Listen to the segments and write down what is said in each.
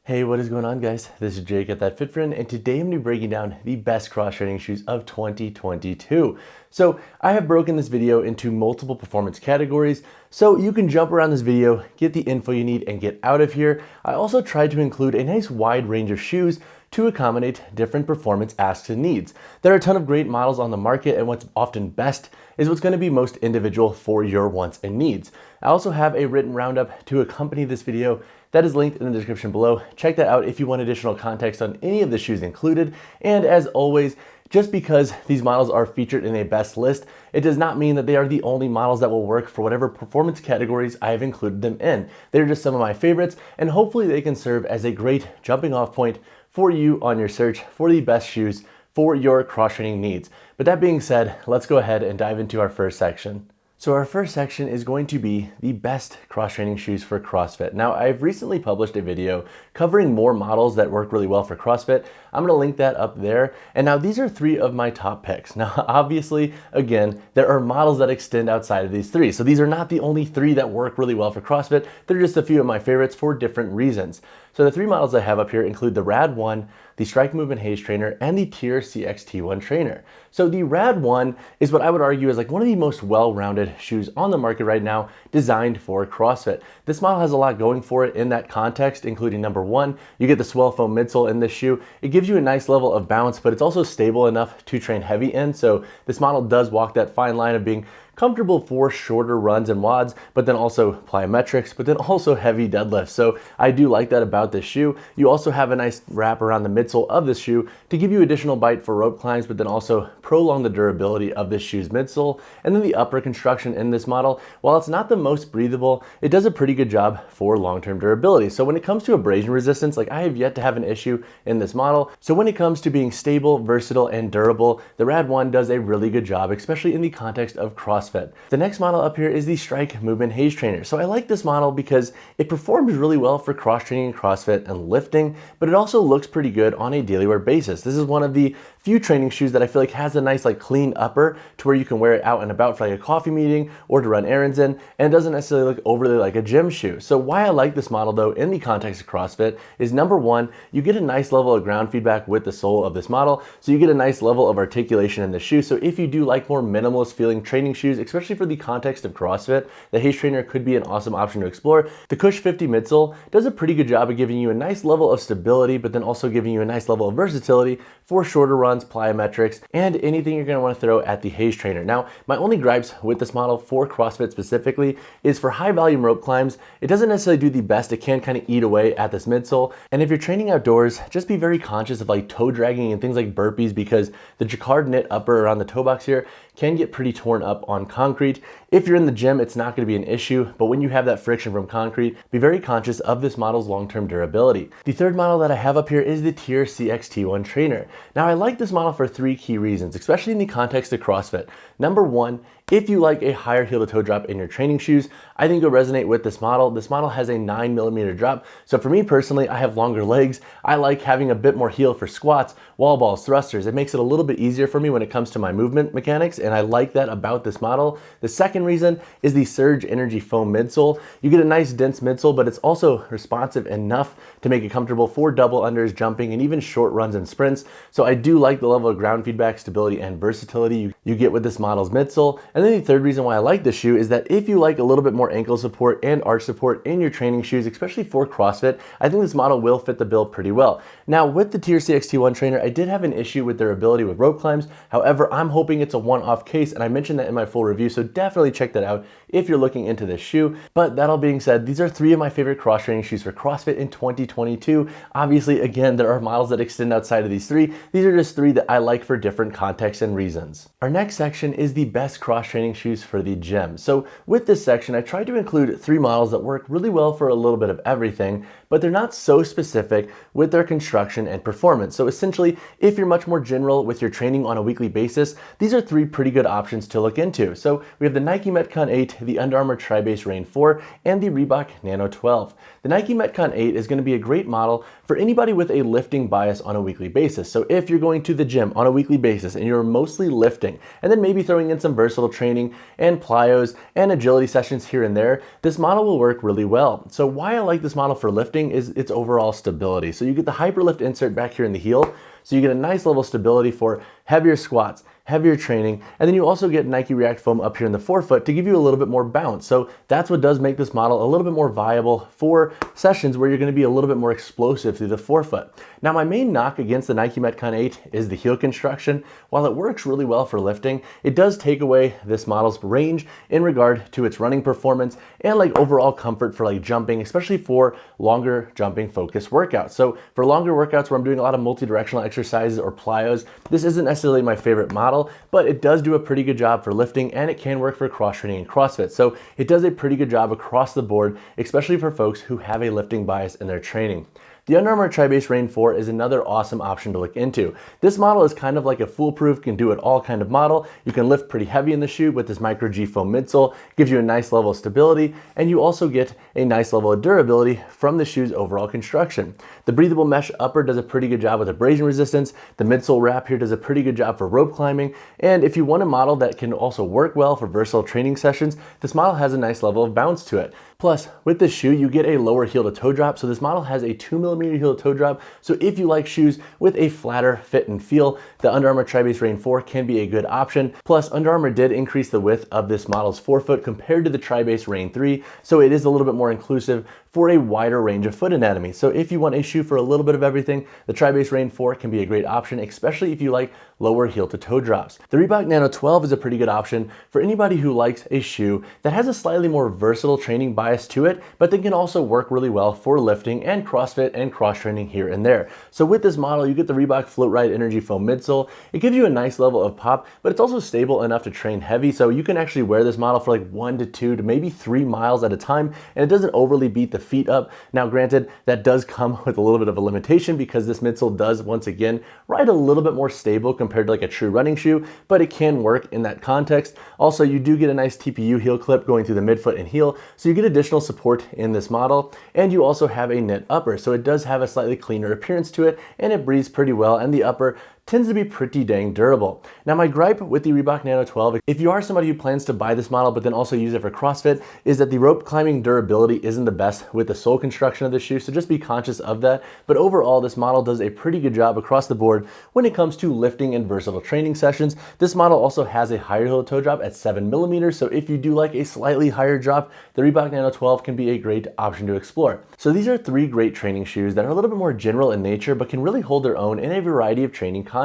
Hey, what is going on, guys? This is Jake at That Fit Friend, and today I'm going to be breaking down the best cross-training shoes of 2022. So I have broken this video into multiple performance categories, so you can jump around this video, get the info you need, and get out of here. I also tried to include a nice wide range of shoes to accommodate different performance asks and needs. There are a ton of great models on the market, and what's often best is what's going to be most individual for your wants and needs. I also have a written roundup to accompany this video that is linked in the description below. Check that out if you want additional context on any of the shoes included. And as always, just because these models are featured in a best list, it does not mean that they are the only models that will work for whatever performance categories I have included them in. They're just some of my favorites, and hopefully they can serve as a great jumping off point for you on your search for the best shoes for your cross-training needs. But that being said, let's go ahead and dive into our first section. So our first section is going to be the best cross-training shoes for CrossFit. Now, I've recently published a video covering more models that work really well for CrossFit. I'm gonna link that up there. And now these are three of my top picks. Now, obviously, again, there are models that extend outside of these three. So these are not the only three that work really well for CrossFit. They're just a few of my favorites for different reasons. So the three models I have up here include the Rad1, the Strike Movement Haze Trainer, and the Tier CXT1 Trainer. So the Rad1 is what I would argue is like one of the most well-rounded shoes on the market right now, designed for CrossFit. This model has a lot going for it in that context, including number one, you get the swell foam midsole in this shoe. It gives you a nice level of bounce, but it's also stable enough to train heavy in. So this model does walk that fine line of being comfortable for shorter runs and WODs, but then also plyometrics, but then also heavy deadlifts. So I do like that about this shoe. You also have a nice wrap around the midsole of this shoe to give you additional bite for rope climbs, but then also prolong the durability of this shoe's midsole. And then the upper construction in this model, while it's not the most breathable, it does a pretty good job for long-term durability. So when it comes to abrasion resistance, like I have yet to have an issue in this model. So when it comes to being stable, versatile, and durable, the Rad1 does a really good job, especially in the context of CrossFit. The next model up here is the Strike Movement Haze Trainer. So I like this model because it performs really well for cross-training and CrossFit and lifting, but it also looks pretty good on a daily wear basis. This is one of the few training shoes that I feel like has a nice like clean upper to where you can wear it out and about for like a coffee meeting or to run errands in, and it doesn't necessarily look overly like a gym shoe. So why I like this model though in the context of CrossFit is number one, you get a nice level of ground feedback with the sole of this model, so you get a nice level of articulation in the shoe. So if you do like more minimalist feeling training shoes, especially for the context of CrossFit, the Haze Trainer could be an awesome option to explore. The Cush 50 midsole does a pretty good job of giving you a nice level of stability, but then also giving you a nice level of versatility for shorter runs, plyometrics, and anything you're gonna wanna throw at the Haze Trainer. Now, my only gripes with this model for CrossFit specifically is for high volume rope climbs, it doesn't necessarily do the best. It can kind of eat away at this midsole. And if you're training outdoors, just be very conscious of like toe dragging and things like burpees, because the jacquard knit upper around the toe box here can get pretty torn up on concrete. If you're in the gym, it's not gonna be an issue, but when you have that friction from concrete, be very conscious of this model's long-term durability. The third model that I have up here is the Tier CXT1 Trainer. Now I like this model for three key reasons, especially in the context of CrossFit. Number one, if you like a higher heel to toe drop in your training shoes, I think you'll resonate with this model. This model has a 9mm drop. So for me personally, I have longer legs. I like having a bit more heel for squats, wall balls, thrusters. It makes it a little bit easier for me when it comes to my movement mechanics, and I like that about this model. The second reason is the Surge Energy Foam midsole. You get a nice dense midsole, but it's also responsive enough to make it comfortable for double unders, jumping, and even short runs and sprints. So I do like the level of ground feedback, stability, and versatility you get with this model's midsole. And then the third reason why I like this shoe is that if you like a little bit more ankle support and arch support in your training shoes, especially for CrossFit, I think this model will fit the bill pretty well. Now with the Tier CXT1 Trainer, I did have an issue with their ability with rope climbs. However, I'm hoping it's a one-off case, and I mentioned that in my full review, so definitely check that out if you're looking into this shoe. But that all being said, these are three of my favorite cross-training shoes for CrossFit in 2022. Obviously, again, there are models that extend outside of these three. These are just three that I like for different contexts and reasons. Our next section is the best cross-training shoes for the gym. So with this section, I tried to include three models that work really well for a little bit of everything, but they're not so specific with their construction and performance. So essentially, if you're much more general with your training on a weekly basis, these are three pretty good options to look into. So we have the Nike Metcon 8, the Under Armour Tri-Base Rain 4, and the Reebok Nano 12. The Nike Metcon 8 is going to be a great model for anybody with a lifting bias on a weekly basis. So if you're going to the gym on a weekly basis and you're mostly lifting, and then maybe throwing in some versatile training and plyos and agility sessions here and there, this model will work really well. So why I like this model for lifting lifting is its overall stability. So you get the Hyperlift insert back here in the heel, so you get a nice level of stability for heavier squats, heavier training, and then you also get Nike React foam up here in the forefoot to give you a little bit more bounce. So that's what does make this model a little bit more viable for sessions where you're gonna be a little bit more explosive through the forefoot. Now, my main knock against the Nike Metcon 8 is the heel construction. While it works really well for lifting, it does take away this model's range in regard to its running performance and like overall comfort for like jumping, especially for longer jumping focused workouts. So for longer workouts where I'm doing a lot of multi-directional exercises or plyos, this isn't necessarily my favorite model, but it does do a pretty good job for lifting and it can work for cross-training and CrossFit. So it does a pretty good job across the board, especially for folks who have a lifting bias in their training. The Under Armour Tri-Base Rain 4 is another awesome option to look into. This model is kind of like a foolproof, can do it all kind of model. You can lift pretty heavy in the shoe with this micro G foam midsole, gives you a nice level of stability, and you also get a nice level of durability from the shoe's overall construction. The breathable mesh upper does a pretty good job with abrasion resistance. The midsole wrap here does a pretty good job for rope climbing. And if you want a model that can also work well for versatile training sessions, this model has a nice level of bounce to it. Plus, with this shoe, you get a lower heel to toe drop. So this model has a 2mm heel to toe drop. So if you like shoes with a flatter fit and feel, the Under Armour Tri-Base Rain 4 can be a good option. Plus, Under Armour did increase the width of this model's forefoot compared to the Tri-Base Rain 3. So it is a little bit more inclusive for a wider range of foot anatomy. So if you want a shoe for a little bit of everything, the Tri-Base Rain 4 can be a great option, especially if you like lower heel to toe drops. The Reebok Nano 12 is a pretty good option for anybody who likes a shoe that has a slightly more versatile training bias to it, but then can also work really well for lifting and CrossFit and cross training here and there. So with this model, you get the Reebok Float Ride Energy Foam midsole. It gives you a nice level of pop, but it's also stable enough to train heavy. So you can actually wear this model for like 1 to 2 to maybe 3 miles at a time, and it doesn't overly beat the feet up. Now, granted, that does come with a little bit of a limitation because this midsole does, once again, ride a little bit more stable compared to like a true running shoe, but it can work in that context. Also, you do get a nice TPU heel clip going through the midfoot and heel, so you get additional support in this model, and you also have a knit upper, so it does have a slightly cleaner appearance to it, and it breathes pretty well, and the upper tends to be pretty dang durable. Now, my gripe with the Reebok Nano 12, if you are somebody who plans to buy this model but then also use it for CrossFit, is that the rope climbing durability isn't the best with the sole construction of the shoe, so just be conscious of that. But overall, this model does a pretty good job across the board when it comes to lifting and versatile training sessions. This model also has a higher heel to toe drop at 7mm, so if you do like a slightly higher drop, the Reebok Nano 12 can be a great option to explore. So these are 3 great training shoes that are a little bit more general in nature, but can really hold their own in a variety of training contexts.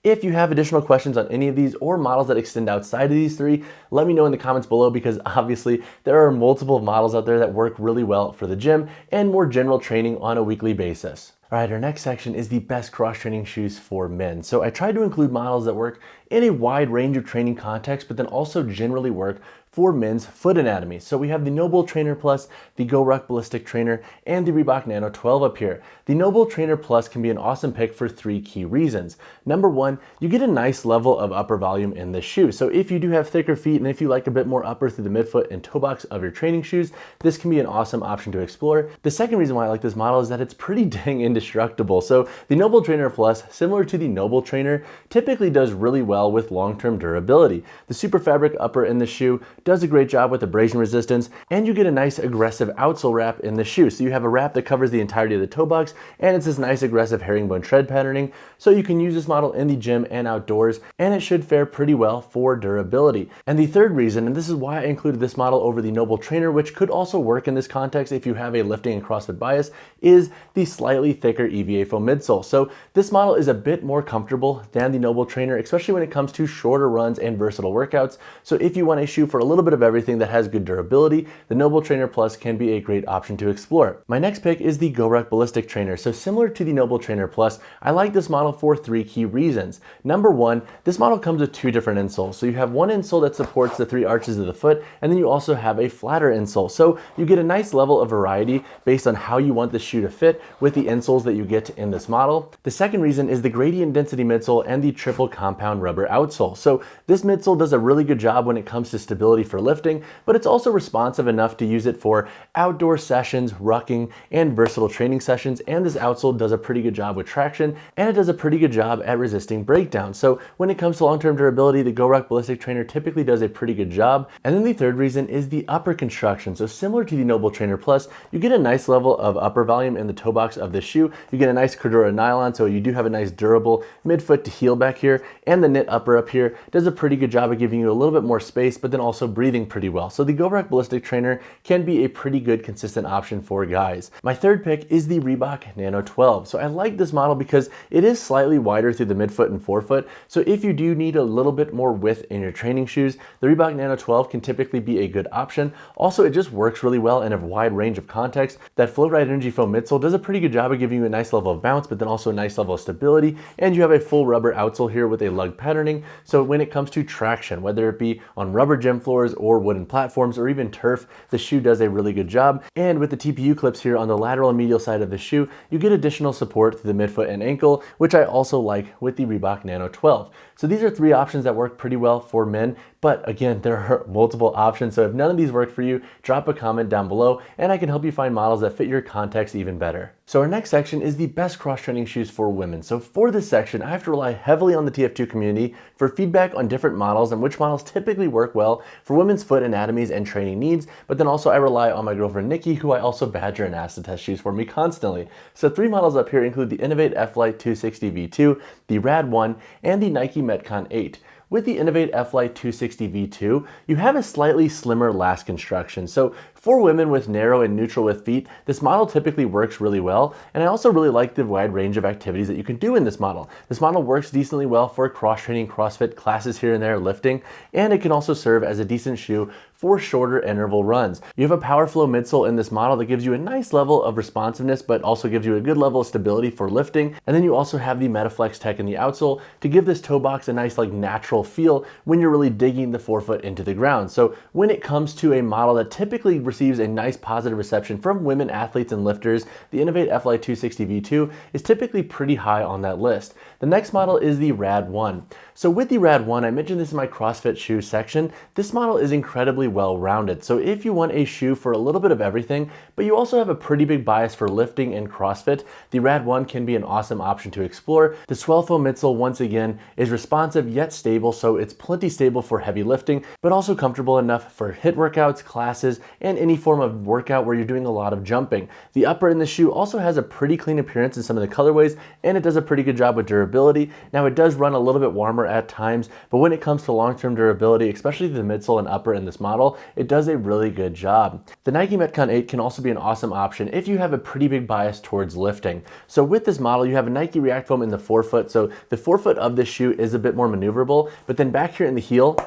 If you have additional questions on any of these or models that extend outside of these 3, let me know in the comments below, because obviously there are multiple models out there that work really well for the gym and more general training on a weekly basis. All right, our next section is the best cross-training shoes for men. So I tried to include models that work in a wide range of training contexts, but then also generally work for men's foot anatomy. So we have the Noble Trainer Plus, the GoRuck Ballistic Trainer, and the Reebok Nano 12 up here. The Noble Trainer Plus can be an awesome pick for 3 key reasons. Number 1, you get a nice level of upper volume in this shoe. So if you do have thicker feet and if you like a bit more upper through the midfoot and toe box of your training shoes, this can be an awesome option to explore. The second reason why I like this model is that it's pretty dang indestructible. So the Noble Trainer Plus, similar to the Noble Trainer, typically does really well with long-term durability. The super fabric upper in the shoe does a great job with abrasion resistance, and you get a nice aggressive outsole wrap in the shoe. So you have a wrap that covers the entirety of the toe box, and it's this nice aggressive herringbone tread patterning. So you can use this model in the gym and outdoors, and it should fare pretty well for durability. And the third reason, and this is why I included this model over the Noble Trainer, which could also work in this context if you have a lifting and CrossFit bias, is the slightly thicker EVA foam midsole. So this model is a bit more comfortable than the Noble Trainer, especially when it comes to shorter runs and versatile workouts. So if you want a shoe for a little bit of everything that has good durability, the Noble Trainer Plus can be a great option to explore. My next pick is the GoRuck Ballistic Trainer. So similar to the Noble Trainer Plus, I like this model for 3 key reasons. Number 1, this model comes with 2 different insoles. So you have one insole that supports the 3 arches of the foot, and then you also have a flatter insole. So you get a nice level of variety based on how you want the shoe to fit with the insoles that you get in this model. The second reason is the gradient density midsole and the triple compound rubber outsole. So this midsole does a really good job when it comes to stability stability for lifting, but it's also responsive enough to use it for outdoor sessions, rucking, and versatile training sessions. And this outsole does a pretty good job with traction, and it does a pretty good job at resisting breakdown. So when it comes to long-term durability, the GoRuck Ballistic Trainer typically does a pretty good job. And then the third reason is the upper construction. So similar to the Noble Trainer Plus, you get a nice level of upper volume in the toe box of the shoe. You get a nice Cordura nylon, so you do have a nice durable midfoot to heel back here, and the knit upper up here does a pretty good job of giving you a little bit more space, but then also breathing pretty well. So the GoRuck Ballistic Trainer can be a pretty good consistent option for guys. My third pick is the Reebok Nano 12. So I like this model because it is slightly wider through the midfoot and forefoot. So if you do need a little bit more width in your training shoes, the Reebok Nano 12 can typically be a good option. Also, it just works really well in a wide range of contexts. That Flow Ride Energy Foam midsole does a pretty good job of giving you a nice level of bounce, but then also a nice level of stability. And you have a full rubber outsole here with a lug patterning. So when it comes to traction, whether it be on rubber gym floors or wooden platforms or even turf, the shoe does a really good job. And with the TPU clips here on the lateral and medial side of the shoe, you get additional support through the midfoot and ankle, which I also like with the Reebok Nano 12. So these are three options that work pretty well for men, but again, there are multiple options. So if none of these work for you, drop a comment down below and I can help you find models that fit your context even better. So our next section is the best cross-training shoes for women. So for this section, I have to rely heavily on the TF2 community for feedback on different models and which models typically work well for women's foot anatomies and training needs. But then also I rely on my girlfriend Nikki, who I also badger and ask to test shoes for me constantly. So three models up here include the Innovate F-Lite 260 V2, the Rad 1, and the Nike Metcon 8. With the Innovate F-Lite 260 V2, you have a slightly slimmer last construction. So for women with narrow and neutral width feet, this model typically works really well. And I also really like the wide range of activities that you can do in this model. This model works decently well for cross-training, CrossFit classes here and there, lifting, and it can also serve as a decent shoe for shorter interval runs. You have a PowerFlow midsole in this model that gives you a nice level of responsiveness, but also gives you a good level of stability for lifting. And then you also have the MetaFlex Tech in the outsole to give this toe box a nice natural feel when you're really digging the forefoot into the ground. So when it comes to a model that typically receives a nice positive reception from women athletes and lifters, the Innovate F-Lite 260 V2 is typically pretty high on that list. The next model is the Rad 1. So with the Rad 1, I mentioned this in my CrossFit shoe section, this model is incredibly well-rounded. So if you want a shoe for a little bit of everything, but you also have a pretty big bias for lifting and CrossFit, the Rad 1 can be an awesome option to explore. The Swell Foam midsole, once again, is responsive yet stable, so it's plenty stable for heavy lifting, but also comfortable enough for HIIT workouts, classes, and any form of workout where you're doing a lot of jumping. The upper in the shoe also has a pretty clean appearance in some of the colorways, and it does a pretty good job with durability. Now it does run a little bit warmer at times, but when it comes to long-term durability, especially the midsole and upper in this model, it does a really good job. The Nike Metcon 8 can also be an awesome option if you have a pretty big bias towards lifting. So with this model, you have a Nike React Foam in the forefoot, so the forefoot of this shoe is a bit more maneuverable, but then back here in the heel,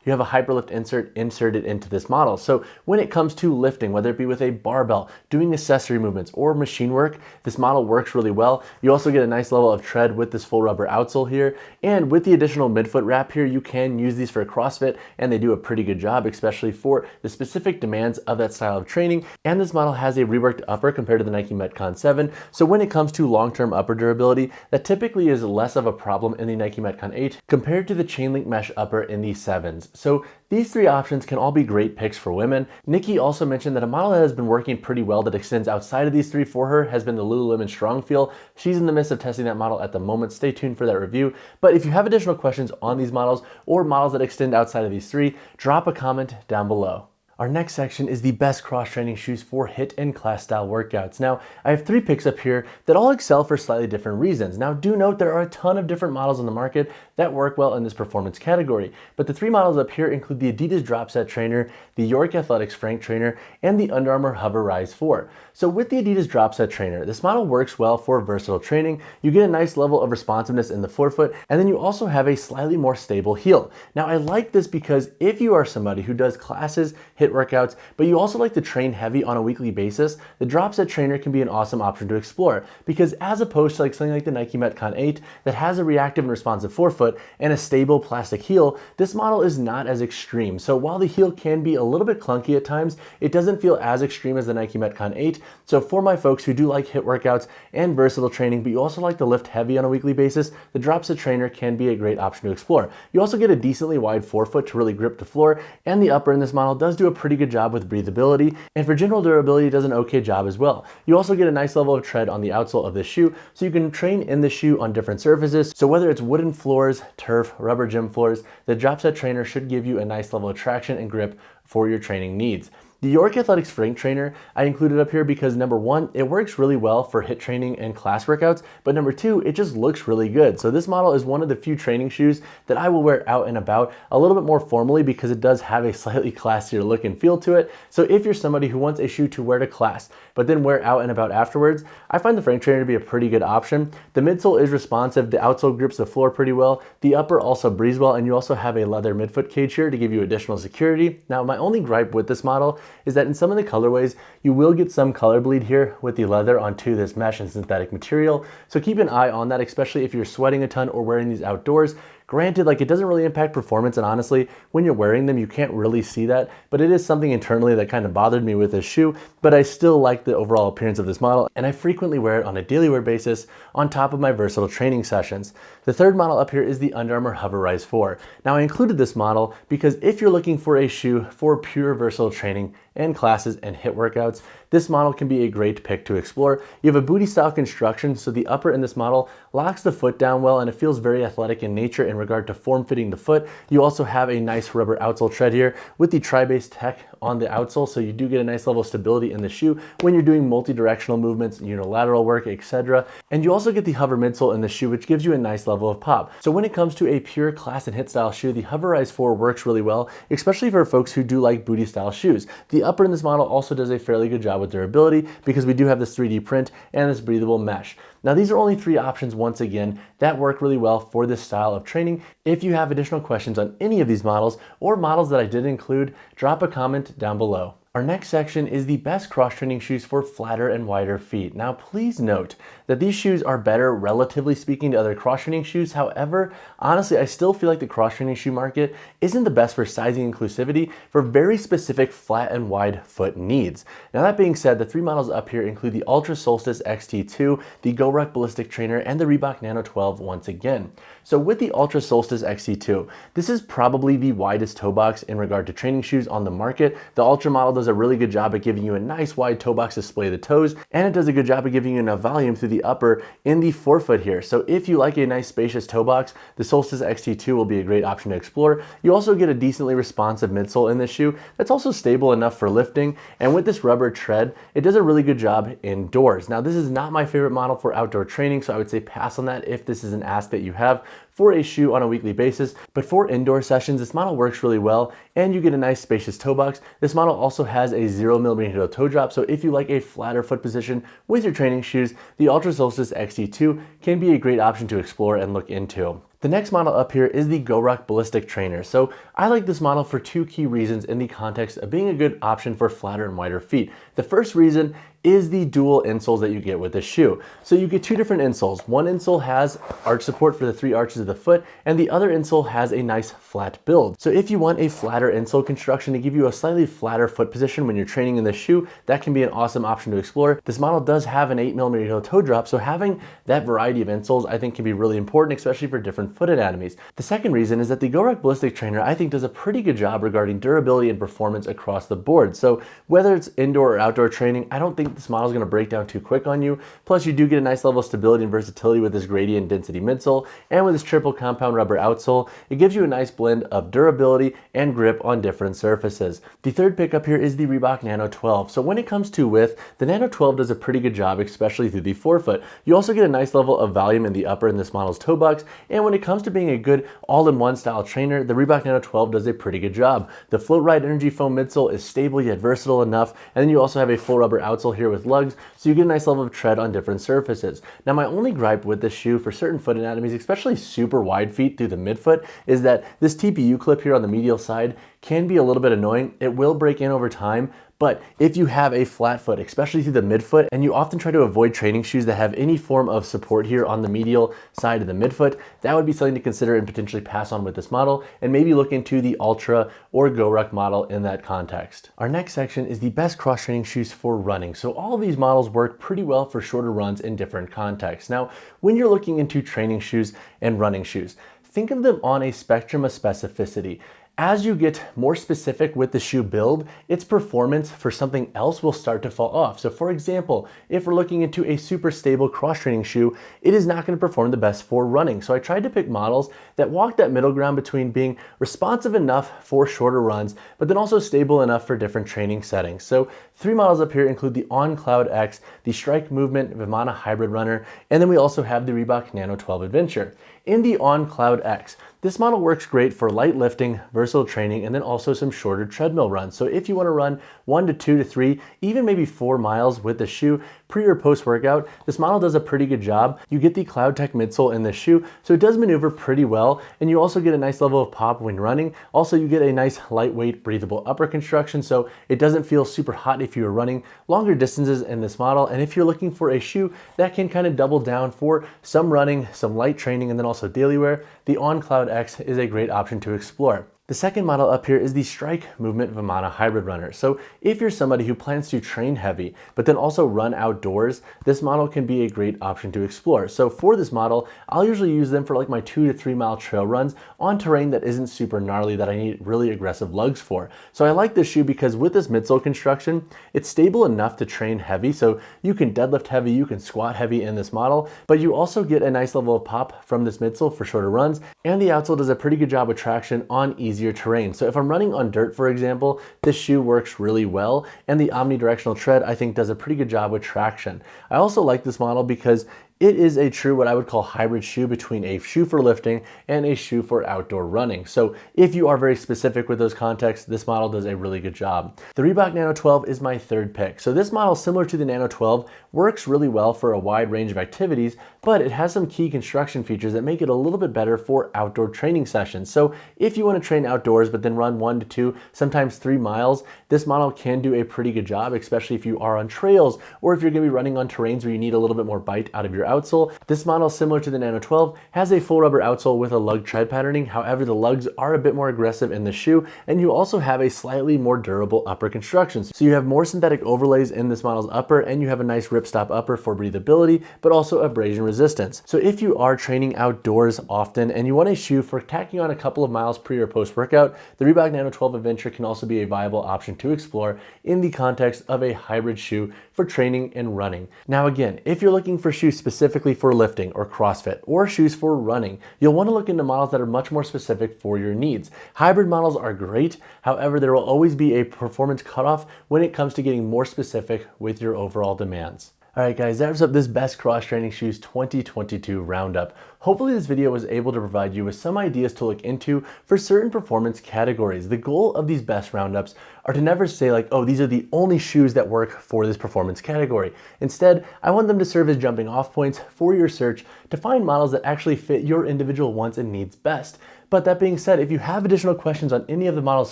you have a Hyperlift insert inserted into this model. So when it comes to lifting, whether it be with a barbell, doing accessory movements, or machine work, this model works really well. You also get a nice level of tread with this full rubber outsole here. And with the additional midfoot wrap here, you can use these for CrossFit, and they do a pretty good job, especially for the specific demands of that style of training. And this model has a reworked upper compared to the Nike Metcon 7. So when it comes to long-term upper durability, that typically is less of a problem in the Nike Metcon 8 compared to the chain link mesh upper in the 7s. So these three options can all be great picks for women. Nikki also mentioned that a model that has been working pretty well that extends outside of these three for her has been the Lululemon Strong Feel. She's in the midst of testing that model at the moment. Stay tuned for that review. But if you have additional questions on these models or models that extend outside of these three, drop a comment down below. Our next section is the best cross-training shoes for HIIT and class style workouts. Now, I have three picks up here that all excel for slightly different reasons. Now, do note there are a ton of different models on the market that work well in this performance category, but the three models up here include the Adidas Drop Set Trainer, the York Athletics Frank Trainer, and the Under Armour Hover Rise 4. So with the Adidas Drop Set Trainer, this model works well for versatile training. You get a nice level of responsiveness in the forefoot, and then you also have a slightly more stable heel. Now, I like this because if you are somebody who does classes, HIIT HIIT workouts, but you also like to train heavy on a weekly basis, the drop set trainer can be an awesome option to explore, because as opposed to something like the Nike Metcon 8 that has a reactive and responsive forefoot and a stable plastic heel, this model is not as extreme. So while the heel can be a little bit clunky at times, it doesn't feel as extreme as the Nike Metcon 8. So for my folks who do like HIIT workouts and versatile training, but you also like to lift heavy on a weekly basis, the drop set trainer can be a great option to explore. You also get a decently wide forefoot to really grip the floor, and the upper in this model does do a pretty good job with breathability, and for general durability it does an okay job as well. You also get a nice level of tread on the outsole of this shoe, so you can train in the shoe on different surfaces. So whether it's wooden floors, turf, rubber gym floors, the drop set trainer should give you a nice level of traction and grip for your training needs. The York Athletics Frame Trainer I included up here because number one, it works really well for HIIT training and class workouts, but number two, it just looks really good. So this model is one of the few training shoes that I will wear out and about a little bit more formally because it does have a slightly classier look and feel to it. So if you're somebody who wants a shoe to wear to class, but then wear out and about afterwards, I find the Frame Trainer to be a pretty good option. The midsole is responsive, the outsole grips the floor pretty well, the upper also breathes well, and you also have a leather midfoot cage here to give you additional security. Now, my only gripe with this model is that in some of the colorways, you will get some color bleed here with the leather onto this mesh and synthetic material. So keep an eye on that, especially if you're sweating a ton or wearing these outdoors. Granted, it doesn't really impact performance, and honestly, when you're wearing them, you can't really see that, but it is something internally that kind of bothered me with this shoe, but I still like the overall appearance of this model, and I frequently wear it on a daily wear basis on top of my versatile training sessions. The third model up here is the Under Armour Hover Rise 4. Now, I included this model because if you're looking for a shoe for pure versatile training and classes and HIIT workouts, this model can be a great pick to explore. You have a booty style construction, so the upper in this model locks the foot down well and it feels very athletic in nature in regard to form fitting the foot. You also have a nice rubber outsole tread here with the tri-base tech on the outsole, so you do get a nice level of stability in the shoe when you're doing multi-directional movements, unilateral work, etc. And you also get the hover midsole in the shoe, which gives you a nice level of pop. So when it comes to a pure class and HIIT style shoe, the Hover Rise 4 works really well, especially for folks who do like booty style shoes. The upper in this model also does a fairly good job with durability because we do have this 3D print and this breathable mesh. Now, these are only three options, once again, that work really well for this style of training. If you have additional questions on any of these models or models that I did include, drop a comment down below. Our next section is the best cross-training shoes for flatter and wider feet. Now, please note that these shoes are better, relatively speaking, to other cross-training shoes. However, honestly, I still feel like the cross-training shoe market isn't the best for sizing inclusivity for very specific flat and wide foot needs. Now, that being said, the three models up here include the Ultra Solstice XT2, the GoRuck Ballistic Trainer, and the Reebok Nano 12 once again. So with the Ultra Solstice XT2, this is probably the widest toe box in regard to training shoes on the market. The Ultra model does a really good job at giving you a nice wide toe box display of the toes, and it does a good job at giving you enough volume through the upper in the forefoot here. So if you like a nice spacious toe box, the Solstice XT2 will be a great option to explore. You also get a decently responsive midsole in this shoe that's also stable enough for lifting, and with this rubber tread, it does a really good job indoors. Now, this is not my favorite model for outdoor training, so I would say pass on that if this is an ask that you have for a shoe on a weekly basis. But for indoor sessions, this model works really well, and you get a nice spacious toe box. This model also has a 0mm heel toe drop, so if you like a flatter foot position with your training shoes, the Ultra Solstice XT2 can be a great option to explore and look into. The next model up here is the GoRuck Ballistic Trainer. So I like this model for two key reasons in the context of being a good option for flatter and wider feet. The first reason is the dual insoles that you get with this shoe. So you get two different insoles. One insole has arch support for the three arches of the foot, and the other insole has a nice flat build. So if you want a flatter insole construction to give you a slightly flatter foot position when you're training in the shoe, that can be an awesome option to explore. This model does have an 8mm heel toe drop, so having that variety of insoles I think can be really important, especially for different foot anatomies. The second reason is that the GoRuck Ballistic Trainer I think does a pretty good job regarding durability and performance across the board. So whether it's indoor or outdoor training, I don't think this model is going to break down too quick on you. Plus, you do get a nice level of stability and versatility with this gradient density midsole, and with this triple compound rubber outsole, it gives you a nice blend of durability and grip on different surfaces. The third pick up here is the Reebok Nano 12. So when it comes to width, the Nano 12 does a pretty good job, especially through the forefoot. You also get a nice level of volume in the upper in this model's toe box, and when it comes to being a good all-in-one style trainer, the Reebok Nano 12 does a pretty good job. The Float Ride Energy Foam midsole is stable yet versatile enough, and then you also have a full rubber outsole here with lugs, so you get a nice level of tread on different surfaces. Now, my only gripe with this shoe for certain foot anatomies, especially super wide feet through the midfoot, is that this TPU clip here on the medial side can be a little bit annoying. It will break in over time, but if you have a flat foot, especially through the midfoot, and you often try to avoid training shoes that have any form of support here on the medial side of the midfoot, that would be something to consider and potentially pass on with this model, and maybe look into the Ultra or GoRuck model in that context. Our next section is the best cross-training shoes for running. So all of these models work pretty well for shorter runs in different contexts. Now, when you're looking into training shoes and running shoes, think of them on a spectrum of specificity. As you get more specific with the shoe build, its performance for something else will start to fall off. So for example, if we're looking into a super stable cross-training shoe, it is not going to perform the best for running. So I tried to pick models that walk that middle ground between being responsive enough for shorter runs, but then also stable enough for different training settings. So 3 models up here include the On Cloud X, the Strike Movement Vimana Hybrid Runner, and then we also have the Reebok Nano 12 Adventure. In the On Cloud X, this model works great for light lifting, versatile training, and then also some shorter treadmill runs. So if you want to run 1 to 2 to 3, even maybe 4 miles with the shoe pre or post workout, this model does a pretty good job. You get the Cloud Tech midsole in the shoe, so it does maneuver pretty well, and you also get a nice level of pop when running. Also, you get a nice lightweight, breathable upper construction, so it doesn't feel super hot if you're running longer distances in this model. And if you're looking for a shoe that can kind of double down for some running, some light training, and then also daily wear, the On Cloud X is a great option to explore. The second model up here is the Strike Movement Vimana Hybrid Runner. So if you're somebody who plans to train heavy, but then also run outdoors, this model can be a great option to explore. So for this model, I'll usually use them for like my 2 to 3 mile trail runs on terrain that isn't super gnarly that I need really aggressive lugs for. So I like this shoe because with this midsole construction, it's stable enough to train heavy. So you can deadlift heavy, you can squat heavy in this model, but you also get a nice level of pop from this midsole for shorter runs. And the outsole does a pretty good job with traction on easier terrain. So if I'm running on dirt, for example, this shoe works really well, and the omnidirectional tread I think does a pretty good job with traction. I also like this model because it is a true what I would call hybrid shoe between a shoe for lifting and a shoe for outdoor running. So if you are very specific with those contexts, this model does a really good job. The Reebok Nano 12 is my third pick. So this model, similar to the Nano 12, works really well for a wide range of activities, but it has some key construction features that make it a little bit better for outdoor training sessions. So if you want to train outdoors but then run 1 to 2, sometimes 3 miles, this model can do a pretty good job, especially if you are on trails or if you're going to be running on terrains where you need a little bit more bite out of your outsole. This model, similar to the Nano 12, has a full rubber outsole with a lug tread patterning. However, the lugs are a bit more aggressive in the shoe, and you also have a slightly more durable upper construction. So you have more synthetic overlays in this model's upper, and you have a nice ripstop upper for breathability, but also abrasion resistance. So if you are training outdoors often and you want a shoe for tacking on a couple of miles pre or post workout, the Reebok Nano 12 Adventure can also be a viable option to explore in the context of a hybrid shoe for training and running. Now again, if you're looking for shoes specifically for lifting or CrossFit or shoes for running, you'll want to look into models that are much more specific for your needs. Hybrid models are great. However, there will always be a performance cutoff when it comes to getting more specific with your overall demands. All right, guys, that wraps up this Best Cross Training Shoes 2022 roundup. Hopefully this video was able to provide you with some ideas to look into for certain performance categories. The goal of these best roundups are to never say like, oh, these are the only shoes that work for this performance category. Instead, I want them to serve as jumping off points for your search to find models that actually fit your individual wants and needs best. But that being said, if you have additional questions on any of the models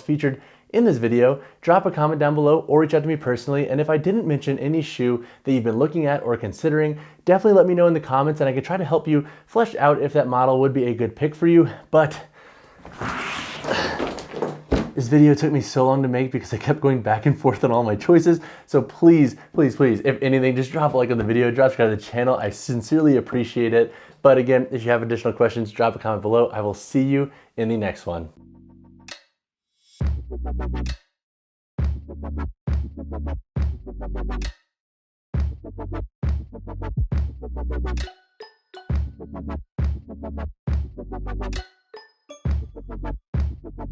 featured in this video, drop a comment down below or reach out to me personally. And if I didn't mention any shoe that you've been looking at or considering, definitely let me know in the comments and I can try to help you flesh out if that model would be a good pick for you. But this video took me so long to make because I kept going back and forth on all my choices. So please, please, please, if anything, just drop a like on the video, drop subscribe to the channel. I sincerely appreciate it. But again, if you have additional questions, drop a comment below. I will see you in the next one.